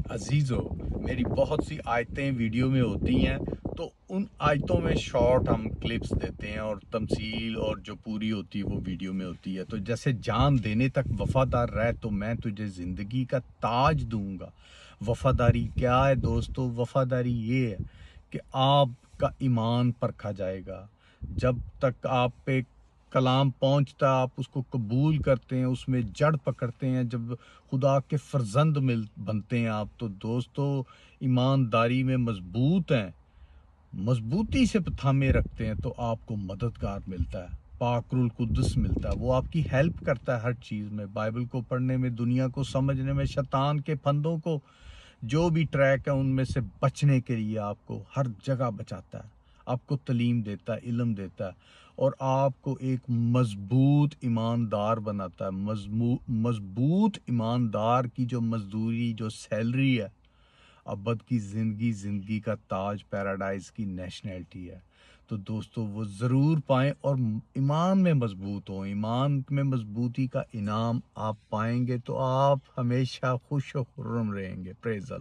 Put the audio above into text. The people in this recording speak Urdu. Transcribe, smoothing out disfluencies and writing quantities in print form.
عزیزو، میری بہت سی آیتیں ویڈیو میں ہوتی ہیں، تو ان آیتوں میں شارٹ ہم کلپس دیتے ہیں، اور تمثیل اور جو پوری ہوتی ہے وہ ویڈیو میں ہوتی ہے۔ تو جیسے جان دینے تک وفادار رہ تو میں تجھے زندگی کا تاج دوں گا۔ وفاداری کیا ہے دوستو؟ وفاداری یہ ہے کہ آپ کا ایمان پرکھا جائے گا۔ جب تک آپ پہ کلام پہنچتا آپ اس کو قبول کرتے ہیں، اس میں جڑ پکڑتے ہیں، جب خدا کے فرزند بنتے ہیں آپ، تو دوستو ایمانداری میں مضبوط ہیں، مضبوطی سے تھامے رکھتے ہیں، تو آپ کو مددگار ملتا ہے، پاک روح القدس ملتا ہے، وہ آپ کی ہیلپ کرتا ہے ہر چیز میں، بائبل کو پڑھنے میں، دنیا کو سمجھنے میں، شیطان کے پھندوں کو جو بھی ٹریک ہے ان میں سے بچنے کے لیے آپ کو ہر جگہ بچاتا ہے، آپ کو تعلیم دیتا ہے، علم دیتا ہے، اور آپ کو ایک مضبوط ایماندار بناتا ہے۔ مضبوط ایماندار کی جو مزدوری، جو سیلری ہے، ابد کی زندگی کا تاج، پیراڈائز کی نیشنلٹی ہے۔ تو دوستو وہ ضرور پائیں اور ایمان میں مضبوط ہوں۔ ایمان میں مضبوطی کا انعام آپ پائیں گے تو آپ ہمیشہ خوش و خرم رہیں گے۔ پریز اللہ۔